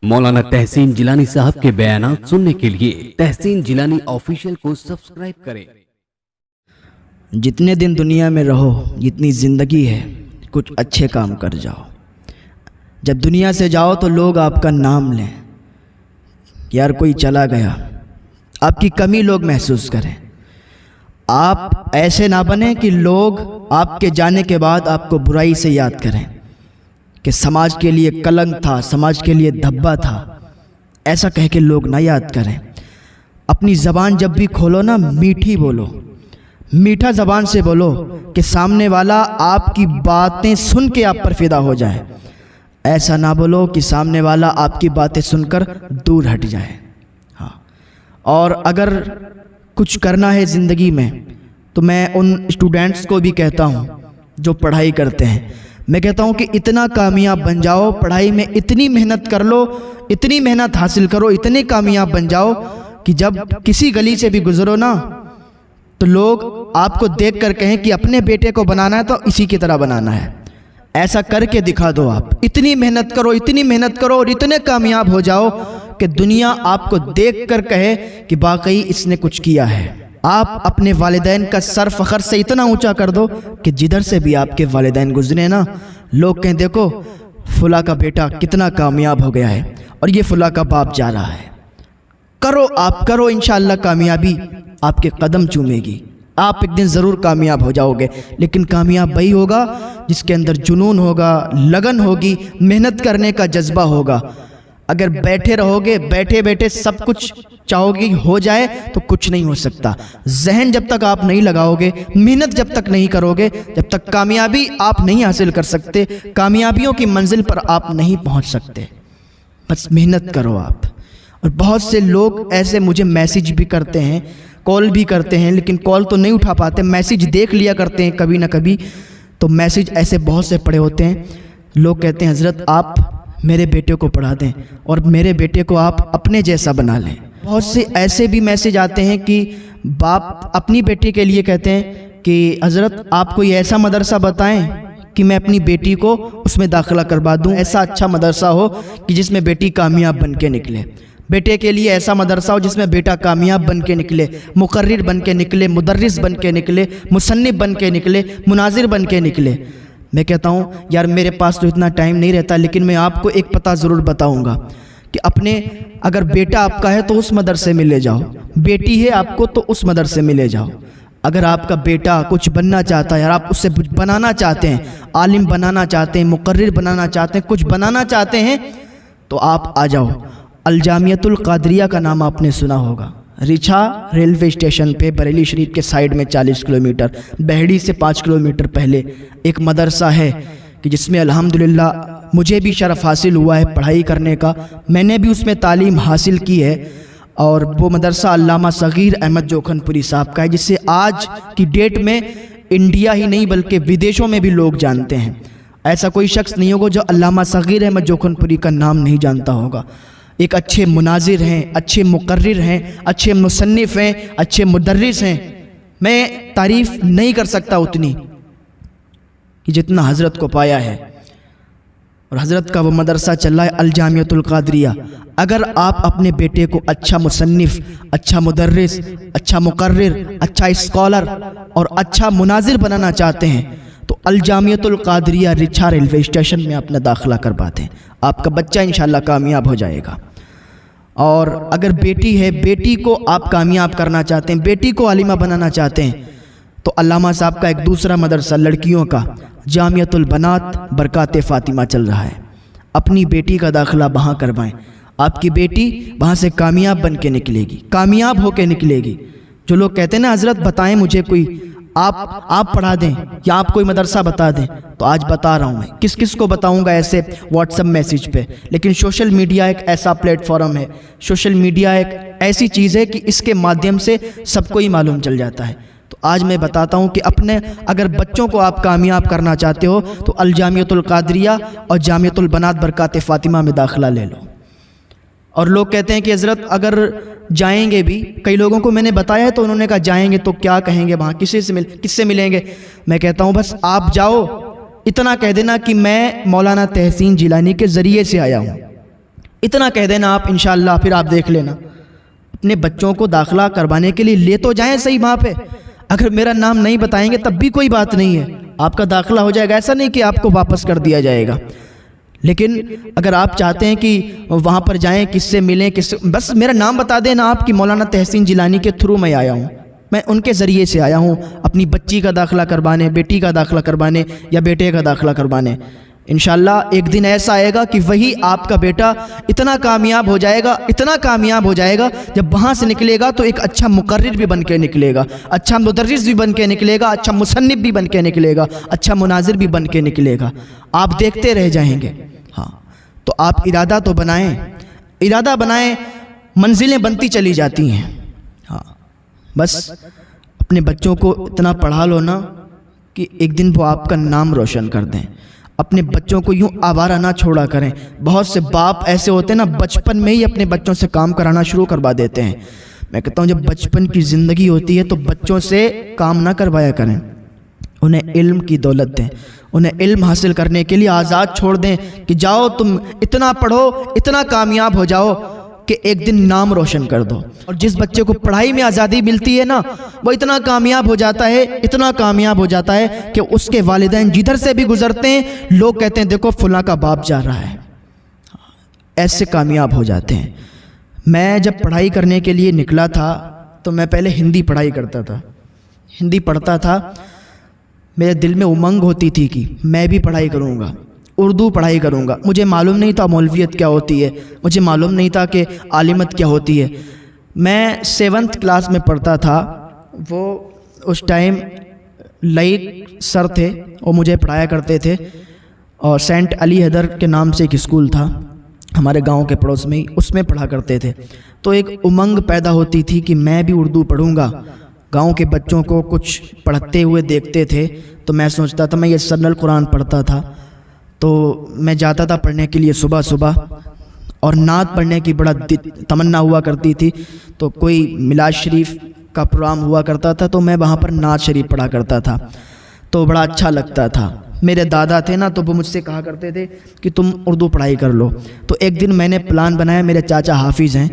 مولانا تحسین جیلانی صاحب کے بیانات سننے کے لیے تحسین جیلانی آفیشیل کو سبسکرائب کریں۔ جتنے دن دنیا میں رہو، جتنی زندگی ہے، کچھ اچھے کام کر جاؤ۔ جب دنیا سے جاؤ تو لوگ آپ کا نام لیں، یار کوئی چلا گیا، آپ کی کمی لوگ محسوس کریں۔ آپ ایسے نہ بنیں کہ لوگ آپ کے جانے کے بعد آپ کو برائی سے یاد کریں کہ سماج کے لیے کلنک تھا، سماج کے لیے دھبا تھا، ایسا کہہ کے لوگ نہ یاد کریں۔ اپنی زبان جب بھی کھولو نا، میٹھی بولو، میٹھا زبان سے بولو کہ سامنے والا آپ کی باتیں سن کے آپ پر فدا ہو جائے۔ ایسا نہ بولو کہ سامنے والا آپ کی باتیں سن کر دور ہٹ جائے۔ ہاں، اور اگر کچھ کرنا ہے زندگی میں تو میں ان اسٹوڈنٹس کو بھی کہتا ہوں جو پڑھائی کرتے ہیں، میں کہتا ہوں کہ اتنا کامیاب بن جاؤ، پڑھائی میں اتنی محنت کر لو، اتنی محنت حاصل کرو، اتنے کامیاب بن جاؤ کہ جب کسی گلی سے بھی گزرو نا تو لوگ آپ کو دیکھ کر کہیں کہ اپنے بیٹے کو بنانا ہے تو اسی کی طرح بنانا ہے۔ ایسا کر کے دکھا دو، آپ اتنی محنت کرو، اتنی محنت کرو اور اتنے کامیاب ہو جاؤ کہ دنیا آپ کو دیکھ کر کہے کہ واقعی اس نے کچھ کیا ہے۔ آپ اپنے والدین کا سر فخر سے اتنا اونچا کر دو کہ جدھر سے بھی آپ کے والدین گزرے نا، لوگ کہیں دیکھو فلاں کا بیٹا کتنا کامیاب ہو گیا ہے اور یہ فلاں کا باپ جا رہا ہے۔ کرو، آپ کرو، انشاءاللہ کامیابی آپ کے قدم چومے گی، آپ ایک دن ضرور کامیاب ہو جاؤ گے۔ لیکن کامیاب وہی ہوگا جس کے اندر جنون ہوگا، لگن ہوگی، محنت کرنے کا جذبہ ہوگا۔ اگر بیٹھے رہو گے، بیٹھے بیٹھے سب کچھ چاہو گے ہو جائے تو کچھ نہیں ہو سکتا۔ ذہن جب تک آپ نہیں لگاؤ گے، محنت جب تک نہیں کرو گے، جب تک کامیابی آپ نہیں حاصل کر سکتے، کامیابیوں کی منزل پر آپ نہیں پہنچ سکتے۔ بس محنت کرو آپ۔ اور بہت سے لوگ ایسے مجھے میسیج بھی کرتے ہیں، کال بھی کرتے ہیں، لیکن کال تو نہیں اٹھا پاتے، میسیج دیکھ لیا کرتے ہیں کبھی نہ کبھی، تو میسیج ایسے بہت سے پڑے ہوتے ہیں۔ لوگ کہتے ہیں حضرت آپ میرے بیٹے کو پڑھا دیں اور میرے بیٹے کو آپ اپنے جیسا بنا لیں۔ بہت سے ایسے بھی میسیج آتے ہیں کہ باپ اپنی بیٹی کے لیے کہتے ہیں کہ حضرت آپ کوئی ایسا مدرسہ بتائیں کہ میں اپنی بیٹی کو اس میں داخلہ کروا دوں، ایسا اچھا مدرسہ ہو کہ جس میں بیٹی کامیاب بن کے نکلے۔ بیٹے کے لیے ایسا مدرسہ ہو جس میں بیٹا کامیاب بن کے نکلے، مقرر بن کے نکلے، مدرس بن کے نکلے، مصنف بن کے نکلے، مناظر بن کے نکلے۔ میں کہتا ہوں یار میرے پاس تو اتنا ٹائم نہیں رہتا، لیکن میں آپ کو ایک پتہ ضرور بتاؤں گا کہ اپنے اگر بیٹا آپ کا ہے تو اس مدرسے میں لے جاؤ، بیٹی ہے آپ کو تو اس مدرسے میں لے جاؤ۔ اگر آپ کا بیٹا کچھ بننا چاہتا ہے اور آپ اس سے کچھ بنانا چاہتے ہیں، عالم بنانا چاہتے ہیں، مقرر بنانا چاہتے ہیں، کچھ بنانا چاہتے ہیں، تو آپ آ جاؤ۔ الجامعۃ القادریہ کا نام آپ نے سنا ہوگا، رچھا ریلوے اسٹیشن پہ بریلی شریف کے سائیڈ میں 40 کلومیٹر، بہڑی سے 5 کلومیٹر پہلے ایک مدرسہ ہے کہ جس میں الحمدللہ مجھے بھی شرف حاصل ہوا ہے پڑھائی کرنے کا، میں نے بھی اس میں تعلیم حاصل کی ہے۔ اور وہ مدرسہ علامہ صغیر احمد جوکھن پوری صاحب کا ہے، جسے آج کی ڈیٹ میں انڈیا ہی نہیں بلکہ ودیشوں میں بھی لوگ جانتے ہیں۔ ایسا کوئی شخص نہیں ہوگا جو علامہ صغیر احمد جوکھن پوری کا نام نہیں جانتا ہوگا۔ ایک اچھے مناظر ہیں، اچھے مقرر ہیں، اچھے مصنف ہیں، اچھے مدرس ہیں۔ میں تعریف نہیں کر سکتا اتنی کہ جتنا حضرت کو پایا ہے، اور حضرت کا وہ مدرسہ چل رہا ہے الجامعۃ القادریہ۔ اگر آپ اپنے بیٹے کو اچھا مصنف، اچھا مدرس، اچھا مقرر، اچھا اسکالر اور اچھا مناظر بنانا چاہتے ہیں تو الجامعۃ القادریہ رچھا ریلوے اسٹیشن میں اپنا داخلہ کروا دیں، آپ کا بچہ انشاءاللہ کامیاب ہو جائے گا۔ اور اگر بیٹی ہے، بیٹی کو آپ کامیاب کرنا چاہتے ہیں، بیٹی کو عالمہ بنانا چاہتے ہیں، تو علامہ صاحب کا ایک دوسرا مدرسہ لڑکیوں کا جامعۃ البنات برکات فاطمہ چل رہا ہے، اپنی بیٹی کا داخلہ وہاں کروائیں۔ آپ کی بیٹی وہاں سے کامیاب بن کے نکلے گی، کامیاب ہو کے نکلے گی۔ جو لوگ کہتے ہیں نا حضرت بتائیں مجھے کوئی آپ پڑھا دیں یا آپ کوئی مدرسہ بتا دیں، تو آج بتا رہا ہوں میں، کس کس کو بتاؤں گا ایسے واٹس ایپ میسیج پہ۔ لیکن سوشل میڈیا ایک ایسا پلیٹ فارم ہے، سوشل میڈیا ایک ایسی چیز ہے کہ اس کے مادھیم سے سب کو ہی معلوم چل جاتا ہے۔ تو آج میں بتاتا ہوں کہ اپنے اگر بچوں کو آپ کامیاب کرنا چاہتے ہو تو الجامعۃ القادریہ اور جامعۃ البنات برکات فاطمہ میں داخلہ لے لو۔ اور لوگ کہتے ہیں کہ حضرت اگر جائیں گے بھی، کئی لوگوں کو میں نے بتایا ہے تو انہوں نے کہا جائیں گے تو کیا کہیں گے وہاں، کس سے ملیں گے؟ میں کہتا ہوں بس آپ جاؤ، اتنا کہہ دینا کہ میں مولانا تحسین جیلانی کے ذریعے سے آیا ہوں، اتنا کہہ دینا آپ انشاءاللہ، پھر آپ دیکھ لینا۔ اپنے بچوں کو داخلہ کروانے کے لیے لے تو جائیں صحیح وہاں پہ، اگر میرا نام نہیں بتائیں گے تب بھی کوئی بات نہیں ہے، آپ کا داخلہ ہو جائے گا، ایسا نہیں کہ آپ کو واپس کر دیا جائے گا۔ لیکن اگر آپ چاہتے ہیں کہ وہاں پر جائیں، کس سے ملیں، بس میرا نام بتا دینا آپ کہ مولانا تحسین جیلانی کے تھرو میں آیا ہوں، میں ان کے ذریعے سے آیا ہوں اپنی بچی کا داخلہ کروانے، بیٹی کا داخلہ کروانے یا بیٹے کا داخلہ کروانے۔ انشاءاللہ ایک دن ایسا آئے گا کہ وہی آپ کا بیٹا اتنا کامیاب ہو جائے گا، اتنا کامیاب ہو جائے گا، جب وہاں سے نکلے گا تو ایک اچھا مقرر بھی بن کے نکلے گا، اچھا مدرس بھی بن کے نکلے گا، اچھا مصنف بھی بن کے نکلے گا، اچھا مناظر بھی بن کے نکلے گا، آپ دیکھتے رہ جائیں گے۔ ہاں تو آپ ارادہ تو بنائیں، ارادہ بنائیں، منزلیں بنتی چلی جاتی ہیں۔ ہاں بس اپنے بچوں کو اتنا پڑھا لو نا کہ ایک دن وہ آپ کا نام روشن کر دیں۔ اپنے بچوں کو یوں آوارہ نہ چھوڑا کریں۔ بہت سے باپ ایسے ہوتے ہیں نا، بچپن میں ہی اپنے بچوں سے کام کرانا شروع کروا دیتے ہیں۔ میں کہتا ہوں جب بچپن کی زندگی ہوتی ہے تو بچوں سے کام نہ کروایا کریں، انہیں علم کی دولت دیں، انہیں علم حاصل کرنے کے لیے آزاد چھوڑ دیں کہ جاؤ تم اتنا پڑھو، اتنا کامیاب ہو جاؤ کہ ایک دن نام روشن کر دو۔ اور جس بچے کو پڑھائی میں آزادی ملتی ہے نا، وہ اتنا کامیاب ہو جاتا ہے، اتنا کامیاب ہو جاتا ہے کہ اس کے والدین جدھر سے بھی گزرتے ہیں لوگ کہتے ہیں دیکھو فلاں کا باپ جا رہا ہے، ایسے کامیاب ہو جاتے ہیں۔ میں جب پڑھائی کرنے کے لیے نکلا تھا تو میں پہلے ہندی پڑھائی کرتا تھا، ہندی پڑھتا تھا، میرے دل میں امنگ ہوتی تھی کہ میں بھی پڑھائی کروں گا، اردو پڑھائی کروں گا۔ مجھے معلوم نہیں تھا مولویت کیا ہوتی ہے، مجھے معلوم نہیں تھا کہ عالمت کیا ہوتی ہے۔ میں 7th کلاس میں پڑھتا تھا، وہ اس ٹائم لائق سر تھے، وہ مجھے پڑھایا کرتے تھے، اور سینٹ علی حیدر کے نام سے ایک اسکول تھا ہمارے گاؤں کے پڑوس میں ہی، اس میں پڑھا کرتے تھے۔ تو ایک امنگ پیدا ہوتی تھی کہ میں بھی اردو پڑھوں گا۔ گاؤں کے بچوں کو کچھ پڑھتے ہوئے دیکھتے تھے تو میں سوچتا تھا، میں یہ سرنل قرآن پڑھتا تھا تو میں جاتا تھا پڑھنے کے لیے صبح صبح، اور نعت پڑھنے کی بڑا تمنا ہوا کرتی تھی، تو کوئی میلاد شریف کا پروگرام ہوا کرتا تھا تو میں وہاں پر نعت شریف پڑھا کرتا تھا، تو بڑا اچھا لگتا تھا۔ میرے دادا تھے نا تو وہ مجھ سے کہا کرتے تھے کہ تم اردو پڑھائی کر لو۔ تو ایک دن میں نے پلان بنایا، میرے چاچا حافظ ہیں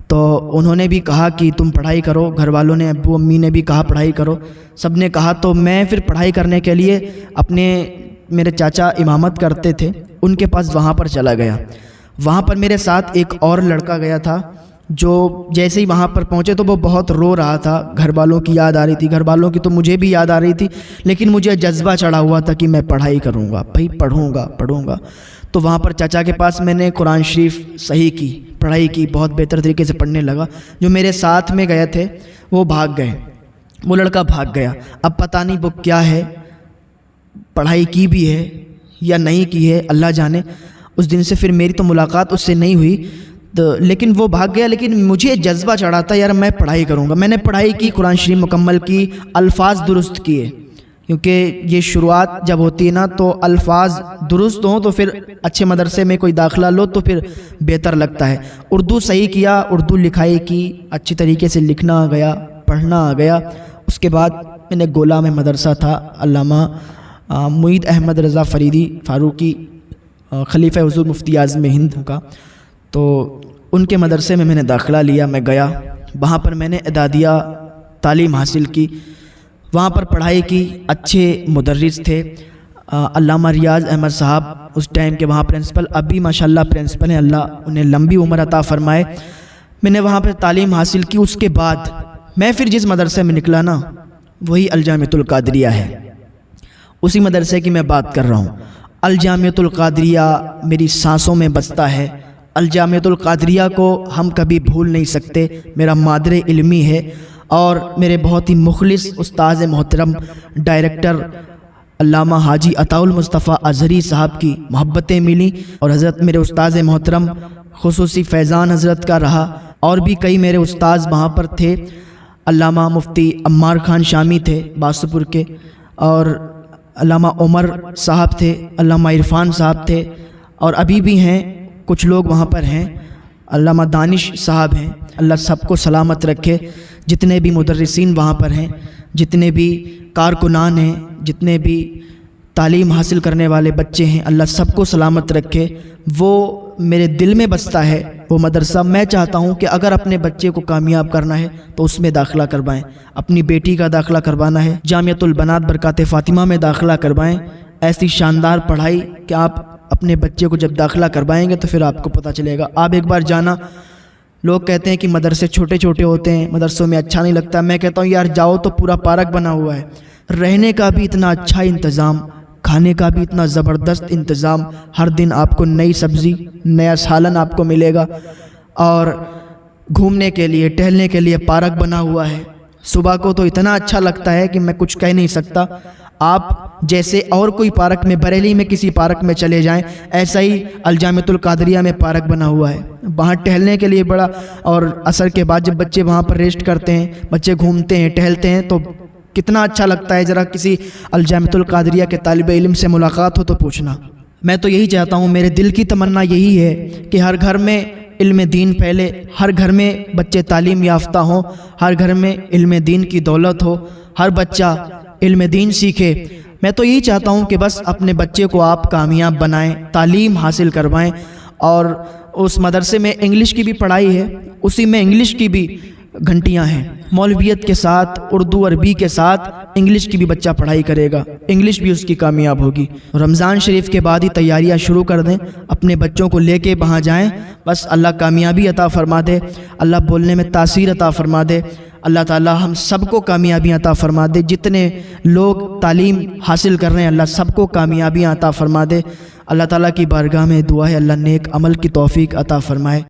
تو انہوں نے بھی کہا کہ تم پڑھائی کرو، گھر والوں نے، ابو امی نے بھی کہا پڑھائی کرو، سب نے کہا، تو میں پھر پڑھائی کرنے کے لیے میرے چاچا امامت کرتے تھے ان کے پاس وہاں پر چلا گیا۔ وہاں پر میرے ساتھ ایک اور لڑکا گیا تھا، جو جیسے ہی وہاں پر پہنچے تو وہ بہت رو رہا تھا، گھر والوں کی یاد آ رہی تھی، گھر والوں کی تو مجھے بھی یاد آ رہی تھی، لیکن مجھے جذبہ چڑھا ہوا تھا کہ میں پڑھائی کروں گا، بھائی پڑھوں گا۔ تو وہاں پر چاچا کے پاس میں نے قرآن شریف صحیح کی، پڑھائی کی، بہت بہتر طریقے سے پڑھنے لگا۔ جو میرے ساتھ میں گئے تھے وہ بھاگ گئے، وہ لڑکا بھاگ گیا۔ اب پتہ نہیں وہ کیا ہے، پڑھائی کی بھی ہے یا نہیں کی ہے اللہ جانے۔ اس دن سے پھر میری تو ملاقات اس سے نہیں ہوئی، لیکن وہ بھاگ گیا، لیکن مجھے جذبہ چڑھا تھا یار میں پڑھائی کروں گا۔ میں نے پڑھائی کی، قرآن شریف مکمل کی، الفاظ درست کیے، کیونکہ یہ شروعات جب ہوتی ہے نا تو الفاظ درست ہوں تو پھر اچھے مدرسے میں کوئی داخلہ لو تو پھر بہتر لگتا ہے۔ اردو صحیح کیا، اردو لکھائی کی، اچھی طریقے سے لکھنا آ گیا، پڑھنا آ گیا۔ اس کے بعد میں نے گولا میں مدرسہ تھا، علامہ معید احمد رضا فریدی فاروقی، خلیفہ حضور مفتی اعظم ہند کا، تو ان کے مدرسے میں نے داخلہ لیا۔ میں گیا وہاں پر، میں نے اعدادیہ تعلیم حاصل کی، وہاں پر پڑھائی کی، اچھے مدرس تھے، علامہ ریاض احمد صاحب اس ٹائم کے وہاں پرنسپل، ابھی ماشاءاللہ پرنسپل ہیں، اللہ انہیں لمبی عمر عطا فرمائے۔ میں نے وہاں پر تعلیم حاصل کی۔ اس کے بعد میں پھر جس مدرسے میں نکلا نا وہی الجامعۃ القادریہ ہے، اسی مدرسے کی میں بات کر رہا ہوں۔ الجامعۃ القادریہ میری سانسوں میں بستا ہے، الجامعۃ القادریہ کو ہم کبھی بھول نہیں سکتے، میرا مادر علمی ہے، اور میرے بہت ہی مخلص استاذ محترم ڈائریکٹر علامہ حاجی عطاء المصطفیٰ اظہری صاحب کی محبتیں ملی، اور حضرت میرے استاذ محترم خصوصی فیضان حضرت کا رہا، اور بھی کئی میرے استاذ وہاں پر تھے۔ علامہ مفتی عمار خان شامی تھے باسپور کے، اور علامہ عمر صاحب تھے، علامہ عرفان صاحب تھے، اور ابھی بھی ہیں کچھ لوگ وہاں پر ہیں، علامہ دانش صاحب ہیں، اللہ سب کو سلامت رکھے۔ جتنے بھی مدرسین وہاں پر ہیں، جتنے بھی کارکنان ہیں، جتنے بھی تعلیم حاصل کرنے والے بچے ہیں، اللہ سب کو سلامت رکھے، وہ میرے دل میں بستا ہے وہ مدرسہ۔ میں چاہتا ہوں کہ اگر اپنے بچے کو کامیاب کرنا ہے تو اس میں داخلہ کروائیں، اپنی بیٹی کا داخلہ کروانا ہے جامعۃ البنات برکات فاطمہ میں داخلہ کروائیں۔ ایسی شاندار پڑھائی کہ آپ اپنے بچے کو جب داخلہ کروائیں گے تو پھر آپ کو پتہ چلے گا۔ آپ ایک بار جانا، لوگ کہتے ہیں کہ مدرسے چھوٹے چھوٹے ہوتے ہیں، مدرسوں میں اچھا نہیں لگتا، میں کہتا ہوں یار جاؤ تو پورا پارک بنا ہوا ہے، رہنے کا بھی اتنا اچھا انتظام، کھانے کا بھی اتنا زبردست انتظام، ہر دن آپ کو نئی سبزی، نیا سالن آپ کو ملے گا، اور گھومنے کے لیے ٹہلنے کے لیے پارک بنا ہوا ہے۔ صبح کو تو اتنا اچھا لگتا ہے کہ میں کچھ کہہ نہیں سکتا۔ آپ جیسے اور کوئی پارک میں، بریلی میں کسی پارک میں چلے جائیں، ایسا ہی الجامعۃ القادریہ میں پارک بنا ہوا ہے، وہاں ٹہلنے کے لیے بڑا، اور عصر کے بعد جب بچے وہاں پر ریسٹ کرتے ہیں، بچے گھومتے ہیں ٹہلتے ہیں تو کتنا اچھا لگتا ہے۔ ذرا کسی الجامعۃ القادریہ کے طالب علم سے ملاقات ہو تو پوچھنا۔ میں تو یہی چاہتا ہوں، میرے دل کی تمنا یہی ہے کہ ہر گھر میں علم دین پھیلے، ہر گھر میں بچے تعلیم یافتہ ہوں، ہر گھر میں علم دین کی دولت ہو، ہر بچہ علم دین سیکھے۔ میں تو یہی چاہتا ہوں کہ بس اپنے بچے کو آپ کامیاب بنائیں، تعلیم حاصل کروائیں، اور اس مدرسے میں انگلش کی بھی پڑھائی ہے، اسی میں انگلش کی بھی گھنٹیاں ہیں، مولویت کے ساتھ اردو عربی کے ساتھ انگلش کی بھی بچہ پڑھائی کرے گا، انگلش بھی اس کی کامیاب ہوگی۔ رمضان شریف کے بعد ہی تیاریاں شروع کر دیں، اپنے بچوں کو لے کے وہاں جائیں، بس اللہ کامیابی عطا فرما دے، اللہ بولنے میں تاثیر عطا فرما دے، اللہ تعالی ہم سب کو کامیابیاں عطا فرما دے۔ جتنے لوگ تعلیم حاصل کر رہے ہیں اللہ سب کو کامیابیاں عطا فرما دے۔ اللہ تعالیٰ کی بارگاہ میں دعا ہے اللہ نیک عمل کی توفیق عطا فرمائے۔